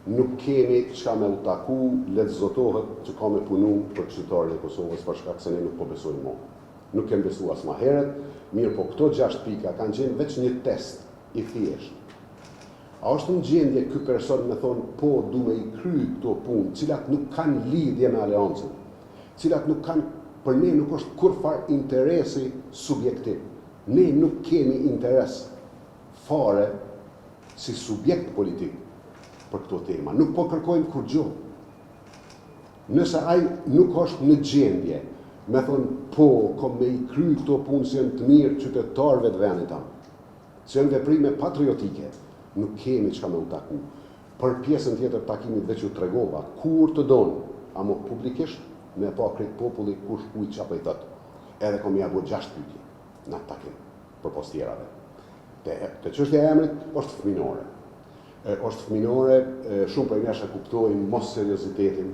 nuk kemi çka me u taku, letë zotohet që ka me punu për qytetarët e Kosovës për shkak se ne nuk po besojmë mo. Nuk kem besu as ma heret, mirë po këto 6 pika kanë qenë veç një test i thjesht. A është në gjendje ky person me thonë, po du me i kry këto punë, cilat nuk kanë lidhje me aleancën, cilat nuk kanë, për ne nuk është kurfar interesi subjektiv. Ne nuk kemi interes fare si subjekt politik për këto tema. Nuk po kërkojmë kur gjo. Nëse ai nuk është në gjendje, me thonë, po, kom me i kry këto punë si janë të mirë qytetarëve të vendit tanë, si janë veprime patriotike, nuk kemi çka me u taku. Për pjesën tjetër takimit veç u tregova, kur të donë, amo publikisht, me pa kretë populli kush kuj qa për i thëtë. Edhe kom ja bu 6 pyetje në atë takim, për pos tjerave. Të çështja e emrit është fëminore. Është fëminore, shumë për nesh e kuptojnë mos seriozitetin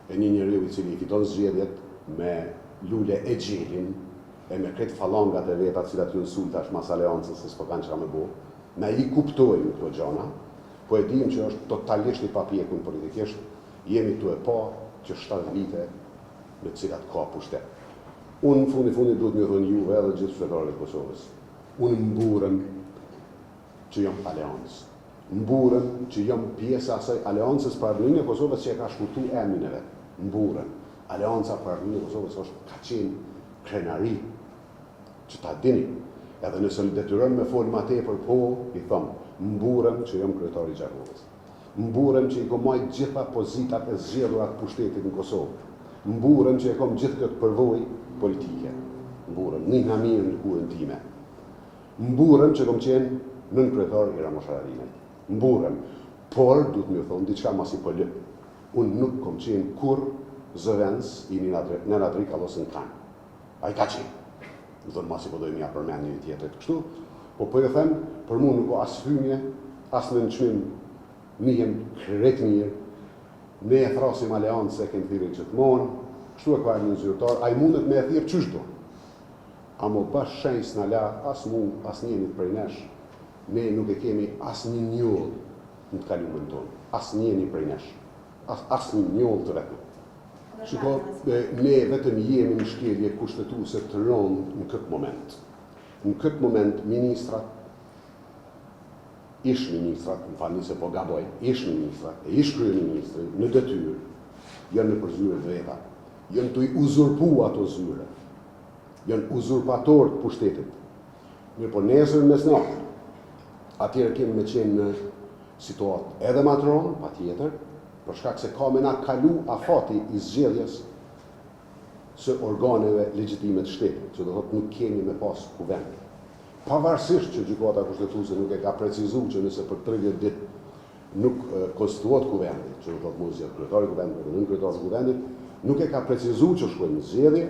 e një njeriu i cili fiton zgjedhjet me lule e gjelin, e me kretë falangat e veta cilat ju insultash mas aleancës se s'po kanë çka me bo. Me i kuptojnë këto gjana, po e dim që është totalisht i papjekun politikisht, jemi tu e pa që 7 vite në cilat ka pushtet. Unë në fundi duhet më thënë juve edhe gjithë qytetarët e Kosovës. Unë mburëm që jam aleancë. Mburëm që jam pjesë asaj aleancës për ardhëninë e Kosovës që e ka shkurtu emrin e vetë. Mburëm. Aleanca për ardhëninë e Kosovës ka qenë krenari që ta dini. Edhe nëse në detyrën me folë ma tepër, po, i thëmë, mburëm që jam kryetari i Gjakovës. Mburëm që i kom majtë gjitha pozitat e zgjedhurat pushtetit në Kosovë. Mburëm që e kom gjithë këtë përvoj politike. Mburëm, një nga mirë në kurën time. Mburëm që kom qenë nën kryetar i Ramosh Haradinaj. Mburëm, por, du të më thonë, diçka mas i pëllë. Unë nuk kom qenë kur zëvendës i në Nadrik Allosën kanë. A i ka qenë. Më thonë, mas i përdojmë ja përmen një tjetër të kështu, po për e them, për mu nuk o as fymje, as në nëqmim, mihem kretë mirë, ne e thrasim aleancë e kemë thirë gjithmonë, kështu e ka e një zyrtar, a i mundet me e thirë qysh do. A mo bash shenjës në la, as mu, as njenit prej nesh, ne nuk e kemi as një njollë në të kalumën tonë, as njeni prej nesh, as një njollë të vetëm. Shiko, ne vetëm jemi në shkelje kushtetuese të rëndë në këtë moment. Në këtë moment, ministrat, ish ministrat, më falni se po gaboj, ish ministrat, e ish kryeministri, në detyrë, janë në përzyre të veta, janë të i uzurpu ato zyre, janë uzurpator të pushtetit. Mirë po nesër mes natë, atjere kemi me qenë në situatë edhe matron, pa tjetër, për shkak se ka me na kalu afati i zgjedhjes së organeve legjitime të shtetit, që do thotë nuk kemi me pas kuvend. Pavarësisht që gjykata kushtetuese nuk e ka precizuar që nëse për 30 ditë nuk konstituohet kuvendi, që do thotë mos zgjedh kryetari i kuvendit apo nën kryetari i kuvendit, nuk e ka precizuar që shkojnë në zgjedhje,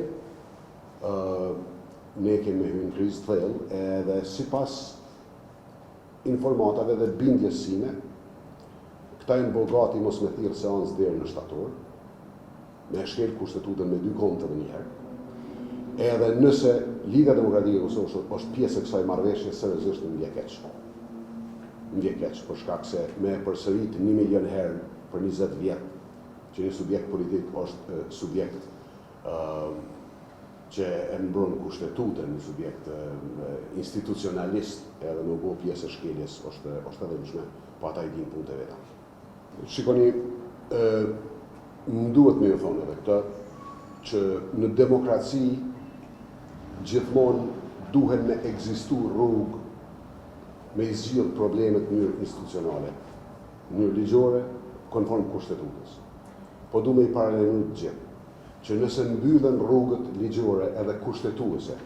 ne kemi hyrë në krizë të thellë edhe sipas informatave dhe bindjes sime, këta janë bogati mos me thirrë seancë deri në shtator, me shkel kushtetutën me 2 kontë në njëherë. Edhe nëse Liga Demokratike e Kosovës është pjesë e kësaj marrëveshje, seriozisht më vjen keq. Më vjen keq për shkak se me përsërit 1 milion herë për 20 vjet që një subjekt politik është subjekt që e mbron kushtetutën, një subjekt institucionalist, edhe në bo pjesë e shkeljes është edhe mëshme, po ata i din punët e veta. Shikoni, më duhet me ju thonë edhe këtë, që në demokraci gjithmonë duhet me ekzistu rrugë me i zgjidh problemet në mënyrë institucionale, në mënyrë ligjore, konform kushtetutës. Po du me i paralelu të gjithë, që nëse mbyllen rrugët ligjore edhe kushtetuese,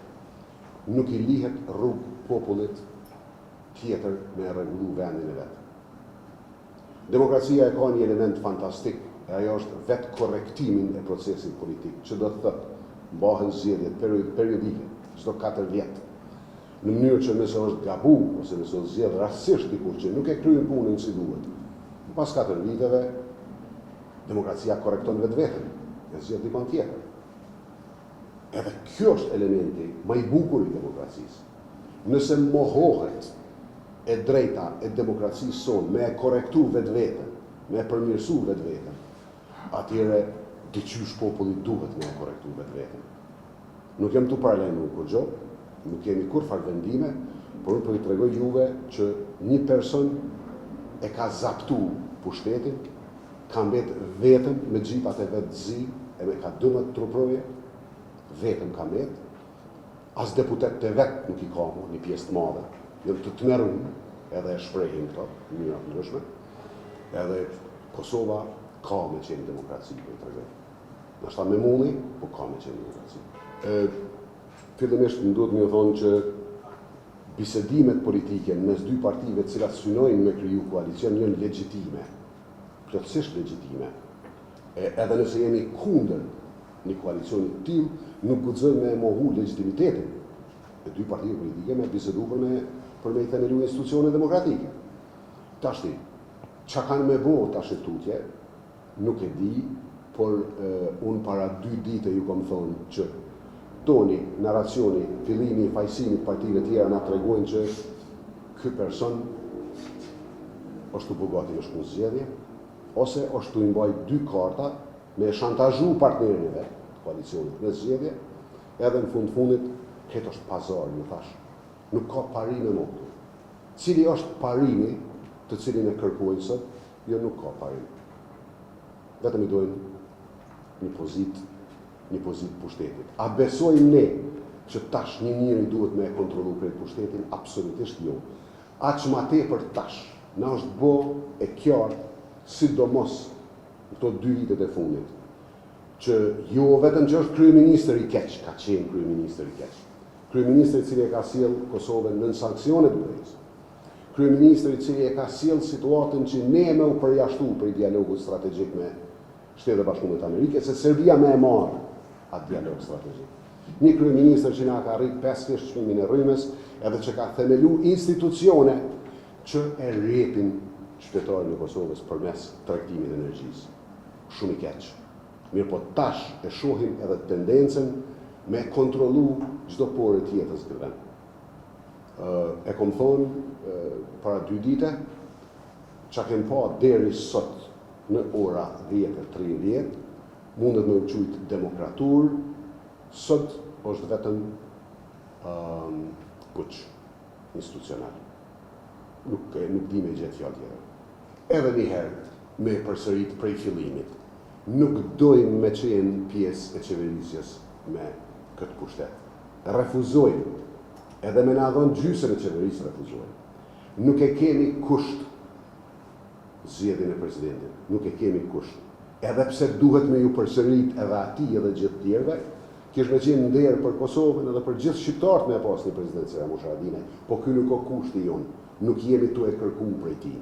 nuk i lihet rrugë popullit tjetër me rregullu vendin e vetë. Demokracia e ka një element fantastik, e ajo është vetë korrektimin e procesit politik, që do të thëtë, mbahen zgjedhjet periodike, çdo 4 vjet. Në mënyrë që nëse është gabu, ose nëse është zgjedh rastësisht dikur që nuk e kryen punën si duhet, pas 4 viteve, demokracia korrekton vetveten, e zgjedh dikon tjetër. Edhe kjo është elementi më i bukur i demokracisë. Nëse mohohet e drejta e demokracisë sonë me e korrektu vetveten, me përmirësu vetë vetën, atyre diqysh populli duhet me korrektu vetë vetën. Nuk jem tu paralelu kur gjo, nuk kemi kur farë vendime, por unë për i tregoj juve që një person e ka zaptu pushtetin, ka mbet vetëm me gjipat e vetë zi, e me ka 12 truproje, vetëm ka mbet, as deputet të vetë nuk i ka mu, një pjesë të madhe, jënë të tmerun, edhe e shprejhin këto, në njëra të ndryshme, edhe Kosova ka me qenë demokraci, për i tregoj. Nashta me muni, po ka me qenë demokraci. Fillimisht më duhet më thonë që bisedimet politike mes dy partive të cilat synojnë me kriju koalicion janë legjitime, plotësisht legjitime. Edhe nëse jemi kundër një koalicioni të tillë, nuk guxojmë me mohu legjitimitetin e dy partive politike me bisedu për me i themelu institucione demokratike. Tashti, çka kanë me bo tash tutje, nuk e di, por unë para 2 dite ju kam thonë që toni, narracioni, fillimi i fajsimit partive tjera na tregojnë që ky person është të bugati me shku zgjedhje, ose është të imbaj 2 karta me shantazhu partnerin e vet, koalicionit në zgjedhje, edhe në fundit, këtë është pazar, ju thash. Nuk ka parime më këtu. Cili është parimi të cilin e kërkuajnë sot, jo nuk ka parim. Vetëm i dojnë një pozit pushtetit. A besojmë ne që tash një njëri duhet me kontrolu krejt pushtetin? Absolutisht jo. Aq ma tepër tash, na është bo e qartë, sidomos në këto 2 vitet e fundit, që jo vetëm që është kryeministër i keq, ka qenë kryeministër i keq. Kryeministër i cili e ka sjell Kosovën nën sanksione durrës. Kryeministër i cili e ka sjell situatën që ne me u përjashtu për dialogu strategjik me Shtetet e Bashkuara të Amerikës, se Serbia më e marr atë dialog strategjik. Një kryeministër që na ka rrit 5 fish çmimin e rrymës, edhe që ka themelu institucione që e rrepin qytetarën e Kosovës përmes tregtimit të energjisë. Shumë i keq. Mirë po tash e shohim edhe tendencën me kontrollu çdo porë të jetës këtë vend. E kom thonë para 2 dite, çka kem pa deri sot në ora 10:30, mundet me u quajt demokratur, sot është vetëm puç institucional. Nuk di me gjetë fjallë tjetër. Edhe njëherë me përsërit prej fillimit, nuk dojmë me qenë pjesë e qeverisjes me këtë pushtet. Refuzojmë, edhe me na dhënë gjysën e qeverisë refuzojmë. Nuk e kemi kusht zgjedhjen e presidentit, nuk e kemi kusht. Edhe pse duhet me ju përsërit edhe ati edhe gjithë tjerëve, kish me qenë nder për Kosovën edhe për gjithë shqiptarët me pas një president si Ramon Haradinaj, po ky nuk ka kushti jonë, nuk jemi tu e kërku prej tij.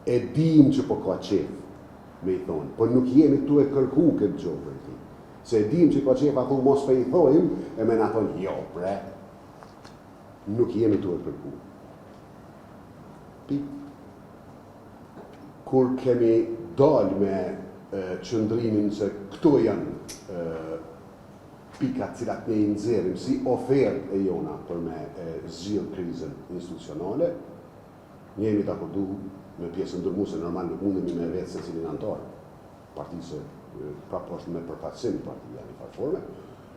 E dim që po ka qef, me i thonë, po nuk jemi tu e kërku këtë gjë prej tij. Se e dim që ka qef, a thu mos pe i thojmë, e me na thonë, jo, bre, nuk jemi tu e kërku. Kur kemi dalë me qëndrimin se këto janë pikat cilat ne i nxjerrim si ofertë e jona për me zgjidh krizën institucionale, ne jemi dakordu me pjesën ndërmuese, normal nuk mundemi me vetë secilin antar. Partisë prapë është me përfaqësim partia në farforme,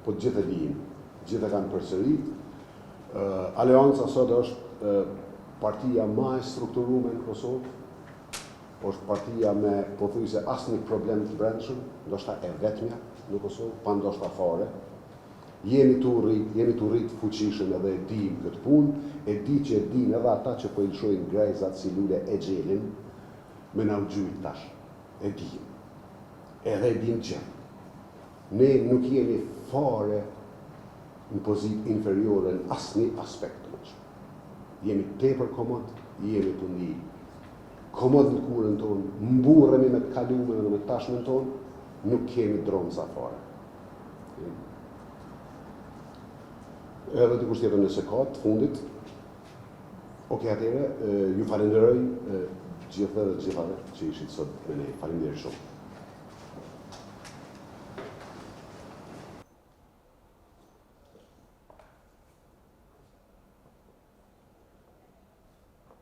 po gjithë e lijim, gjithë e kanë përsërit. Aleanca sot është partia më e strukturuar në Kosovë, është partia me pothuajse asnjë problem të brendshëm, ndoshta e vetmja në Kosovë, pa ndoshta fare. Jemi tu rrit fuqishëm edhe e dim këtë punë, e di që e din edhe ata që po i lëshojnë grejzat si lule e xhelin, me na u gjujt tash. E dim. Edhe e dim që ne nuk jemi fare në pozitë inferiore në asnjë aspekt të mëç. Jemi tepër komod, jemi të ndi komod në kurën tonë, mburremi me të kalumen dhe me të tashmen tonë, nuk kemi dronca fare. Edhe dikush tjetër nëse ka të fundit, atëherë, ju falenderoj gjithë dhe gjithave që ishit sot me ne. Faleminderit shumë.